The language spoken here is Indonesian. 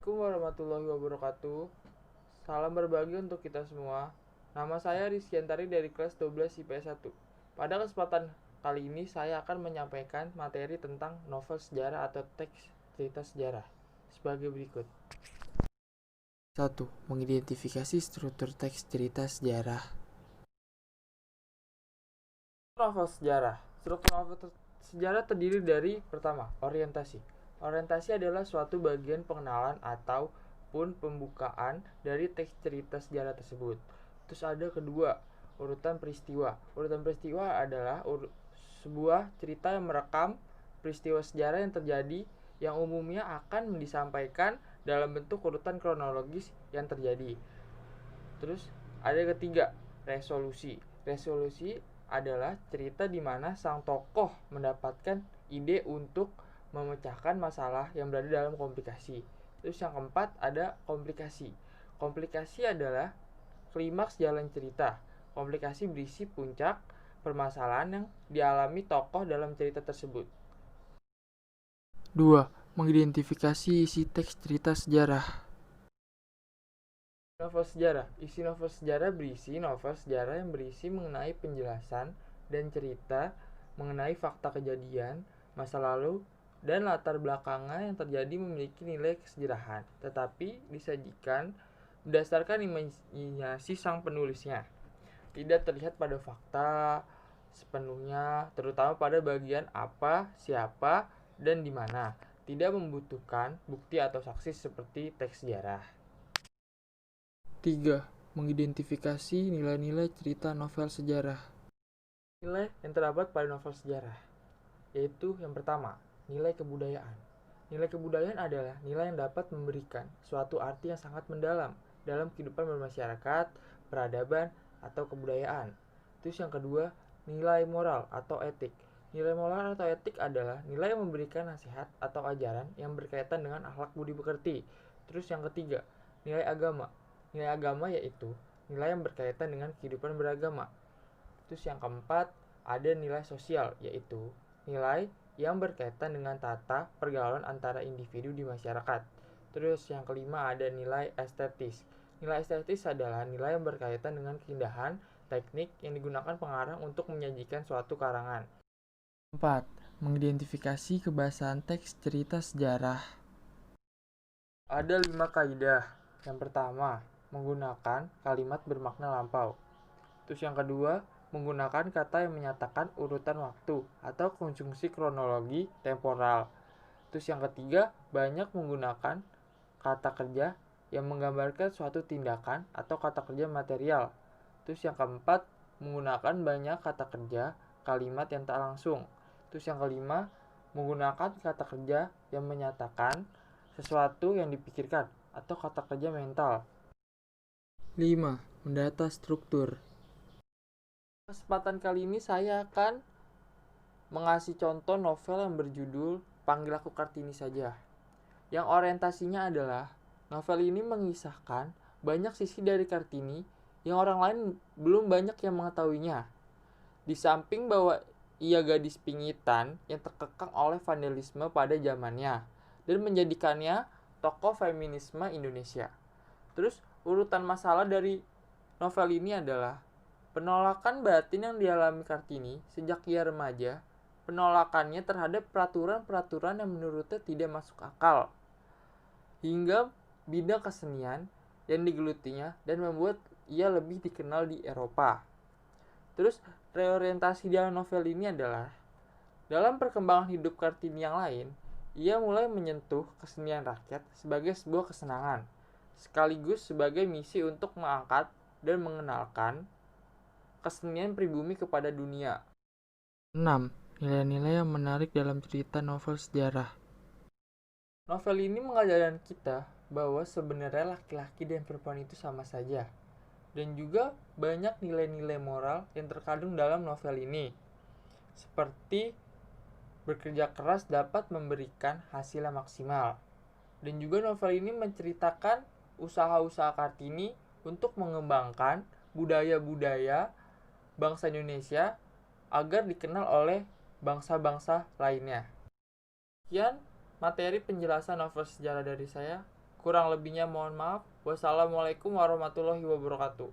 Assalamualaikum warahmatullahi wabarakatuh. Salam berbagi untuk kita semua. Nama saya Rizkyantari dari kelas 12 IPS 1. Pada kesempatan kali ini saya akan menyampaikan materi tentang novel sejarah atau teks cerita sejarah sebagai berikut. 1. Mengidentifikasi struktur teks cerita sejarah. Novel sejarah. Struktur novel sejarah terdiri dari pertama, orientasi. Orientasi adalah suatu bagian pengenalan ataupun pembukaan dari teks cerita sejarah tersebut. Terus ada kedua, urutan peristiwa. Urutan peristiwa adalah sebuah cerita yang merekam peristiwa sejarah yang terjadi yang umumnya akan disampaikan dalam bentuk urutan kronologis yang terjadi. Terus ada yang ketiga, resolusi. Resolusi adalah cerita di mana sang tokoh mendapatkan ide untuk memecahkan masalah yang berada dalam komplikasi. Terus yang keempat ada komplikasi. Komplikasi adalah klimaks jalan cerita. Komplikasi berisi puncak permasalahan yang dialami tokoh dalam cerita tersebut. 2. Mengidentifikasi isi teks cerita sejarah. Novel sejarah. Isi novel sejarah berisi novel sejarah yang berisi mengenai penjelasan dan cerita mengenai fakta kejadian, masa lalu, dan latar belakangnya yang terjadi memiliki nilai kesejarahan, tetapi disajikan berdasarkan imajinasi sang penulisnya. Tidak terlihat pada fakta sepenuhnya, terutama pada bagian apa, siapa, dan di mana. Tidak membutuhkan bukti atau saksi seperti teks sejarah. 3. Mengidentifikasi nilai-nilai cerita novel sejarah. Nilai yang terdapat pada novel sejarah yaitu yang pertama, nilai kebudayaan. Nilai kebudayaan adalah nilai yang dapat memberikan suatu arti yang sangat mendalam dalam kehidupan bermasyarakat, peradaban, atau kebudayaan. Terus yang kedua, nilai moral atau etik. Nilai moral atau etik adalah nilai yang memberikan nasihat atau ajaran yang berkaitan dengan akhlak budi pekerti. Terus yang ketiga, nilai agama. Nilai agama yaitu nilai yang berkaitan dengan kehidupan beragama. Terus yang keempat, ada nilai sosial, yaitu nilai yang berkaitan dengan tata pergaulan antara individu di masyarakat. Terus yang kelima, ada nilai estetis. Nilai estetis adalah nilai yang berkaitan dengan keindahan, teknik yang digunakan pengarang untuk menyajikan suatu karangan. 4. Mengidentifikasi kebahasan teks cerita sejarah. Ada 5 kaidah. Yang pertama, menggunakan kalimat bermakna lampau. Terus yang kedua, menggunakan kata yang menyatakan urutan waktu atau konjungsi kronologi temporal. Terus yang ketiga, banyak menggunakan kata kerja yang menggambarkan suatu tindakan atau kata kerja material. Terus yang keempat, menggunakan banyak kata kerja kalimat yang tak langsung. Terus yang kelima, menggunakan kata kerja yang menyatakan sesuatu yang dipikirkan atau kata kerja mental. 5. Mendata struktur. Kesempatan kali ini saya akan mengasih contoh novel yang berjudul Panggil Aku Kartini Saja. Yang orientasinya adalah novel ini mengisahkan banyak sisi dari Kartini yang orang lain belum banyak yang mengetahuinya. Di samping bahwa ia gadis pingitan yang terkekang oleh vandalisme pada zamannya dan menjadikannya tokoh feminisme Indonesia. Terus urutan masalah dari novel ini adalah penolakan batin yang dialami Kartini sejak ia remaja, penolakannya terhadap peraturan-peraturan yang menurutnya tidak masuk akal, hingga bidang kesenian yang digelutinya dan membuat ia lebih dikenal di Eropa. Terus reorientasi dalam novel ini adalah dalam perkembangan hidup Kartini yang lain, ia mulai menyentuh kesenian rakyat sebagai sebuah kesenangan, sekaligus sebagai misi untuk mengangkat dan mengenalkan kesenian pribumi kepada dunia. 6. Nilai-nilai yang menarik dalam cerita novel sejarah. Novel ini mengajarkan kita bahwa sebenarnya laki-laki dan perempuan itu sama saja. Dan juga banyak nilai-nilai moral yang terkandung dalam novel ini. Seperti bekerja keras dapat memberikan hasil yang maksimal. Dan juga novel ini menceritakan usaha-usaha Kartini untuk mengembangkan budaya-budaya bangsa Indonesia agar dikenal oleh bangsa-bangsa lainnya. Sekian materi penjelasan novel sejarah dari saya. Kurang lebihnya mohon maaf. Wassalamualaikum warahmatullahi wabarakatuh.